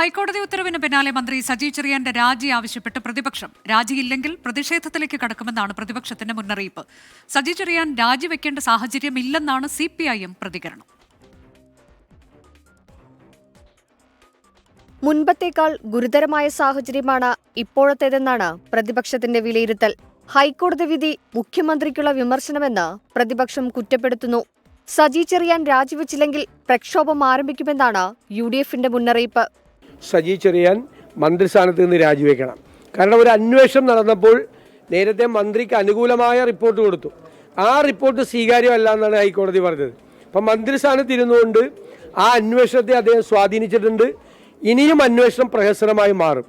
ഹൈക്കോടതി ഉത്തരവിന് പിന്നാലെ മന്ത്രി സജി ചെറിയാന്റെ രാജി ആവശ്യപ്പെട്ട് പ്രതിപക്ഷം. രാജിയില്ലെങ്കിൽ പ്രതിഷേധത്തിലേക്ക് കടക്കുമെന്നാണ് പ്രതിപക്ഷത്തിന്റെ മുന്നറിയിപ്പ്. സജി ചെറിയാൻ രാജിവെക്കേണ്ട സാഹചര്യമില്ലെന്നാണ് CPIM പ്രതികരണം. മുൻപത്തേക്കാൾ ഗുരുതരമായ സാഹചര്യമാണ് ഇപ്പോഴത്തേതെന്നാണ് പ്രതിപക്ഷത്തിന്റെ വിലയിരുത്തൽ. ഹൈക്കോടതി വിധി മുഖ്യമന്ത്രിക്കുള്ള വിമർശനമെന്ന് പ്രതിപക്ഷം കുറ്റപ്പെടുത്തുന്നു. സജി ചെറിയാൻ രാജിവെച്ചില്ലെങ്കിൽ പ്രക്ഷോഭം ആരംഭിക്കുമെന്നാണ് UDFന്റെ മുന്നറിയിപ്പ്. സജി ചെറിയാൻ മന്ത്രിസ്ഥാനത്ത് നിന്ന് രാജിവെക്കണം. കാരണം ഒരു അന്വേഷണം നടന്നപ്പോൾ നേരത്തെ മന്ത്രിക്ക് അനുകൂലമായ റിപ്പോർട്ട് കൊടുത്തു. ആ റിപ്പോർട്ട് സ്വീകാര്യമല്ല എന്നാണ് ഹൈക്കോടതി പറഞ്ഞത്. അപ്പം മന്ത്രിസ്ഥാനത്ത് ഇരുന്നുകൊണ്ട് ആ അന്വേഷണത്തെ അദ്ദേഹം സ്വാധീനിച്ചിട്ടുണ്ട്. ഇനിയും അന്വേഷണം പ്രഹസനമായി മാറും.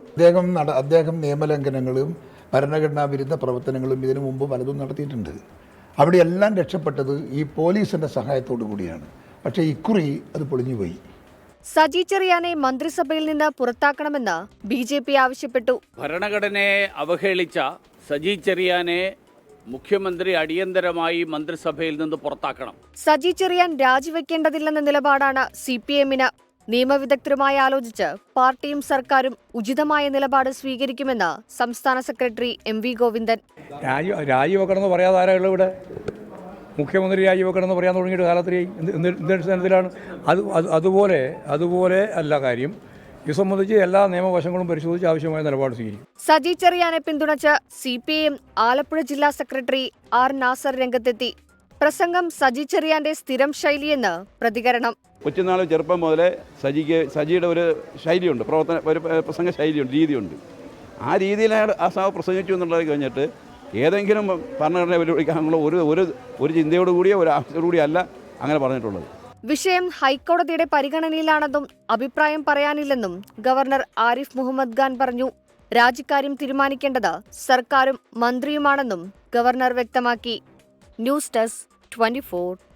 അദ്ദേഹം നിയമലംഘനങ്ങളും ഭരണഘടനാ വിരുദ്ധ പ്രവർത്തനങ്ങളും ഇതിനു മുമ്പ് പലതും നടത്തിയിട്ടുണ്ട്. അവിടെയെല്ലാം രക്ഷപ്പെട്ടത് ഈ പോലീസിന്റെ സഹായത്തോടു കൂടിയാണ്. പക്ഷേ ഇക്കുറി അത് പൊളിഞ്ഞുപോയി. സജി ചെറിയാനെ മന്ത്രിസഭയിൽ നിന്ന് പുറത്താക്കണമെന്ന് BJP ആവശ്യപ്പെട്ടു. ഭരണഘടനയെ അവഹേളിച്ച സജി ചെറിയാനെ മുഖ്യമന്ത്രി അടിയന്തരമായി മന്ത്രിസഭയിൽ നിന്ന് പുറത്താക്കണം. സജി ചെറിയാൻ രാജിവെക്കേണ്ടതില്ലെന്ന നിലപാടാണ് CPIMന്. നിയമവിദഗ്ധരുമായി ആലോചിച്ച് പാർട്ടിയും സർക്കാരും ഉചിതമായ നിലപാട് സ്വീകരിക്കുമെന്ന് സംസ്ഥാന സെക്രട്ടറി MV ഗോവിന്ദൻ. രാജിവെക്കണമെന്ന് പറയാതെ ആരാളും ഇവിടെ മുഖ്യമന്ത്രി രാജിവെക്കണമെന്ന് പറയാൻ തുടങ്ങിയിട്ട് കാലത്തിലായി എന്തിനാണ് അതുപോലെ അല്ല കാര്യം. ഇത് സംബന്ധിച്ച് എല്ലാ നിയമവശങ്ങളും പരിശോധിച്ച് ആവശ്യമായ നിലപാട് സ്വീകരിക്കും. സജി ചെറിയാനെ പിന്തുണച്ച് CPIM ആലപ്പുഴ ജില്ലാ സെക്രട്ടറി R നാസർ രംഗത്തെത്തി. പ്രസംഗം സജി ചെറിയാന്റെ സ്ഥിരം ശൈലിയെന്ന് പ്രതികരണം. കൊച്ചുനാൾ ചെറുപ്പം മുതലേ സജിയുടെ ഒരു ശൈലിയുണ്ട്, ഒരു പ്രസംഗ ശൈലിയുണ്ട്, രീതിയുണ്ട്. ആ രീതിയിൽ ആ സഭ പ്രസംഗിച്ചു എന്നുള്ളത് കഴിഞ്ഞിട്ട് ഏതെങ്കിലും ഭരണഘടന വെല്ലുവിളിക്കാനുള്ള ഒരു ചിന്തയോടുകൂടിയോ ഒരു ആവശ്യത്തോടുകൂടിയോ അല്ല അങ്ങനെ പറഞ്ഞിട്ടുള്ളത്. വിഷയം ഹൈക്കോടതിയുടെ പരിഗണനയിലാണെന്നും അഭിപ്രായം പറയാനില്ലെന്നും ഗവർണർ ആരിഫ് മുഹമ്മദ് ഖാൻ പറഞ്ഞു. രാജിക്കാര്യം തീരുമാനിക്കേണ്ടത് സർക്കാരും മന്ത്രിയുമാണെന്നും ഗവർണർ വ്യക്തമാക്കി. News desk 24.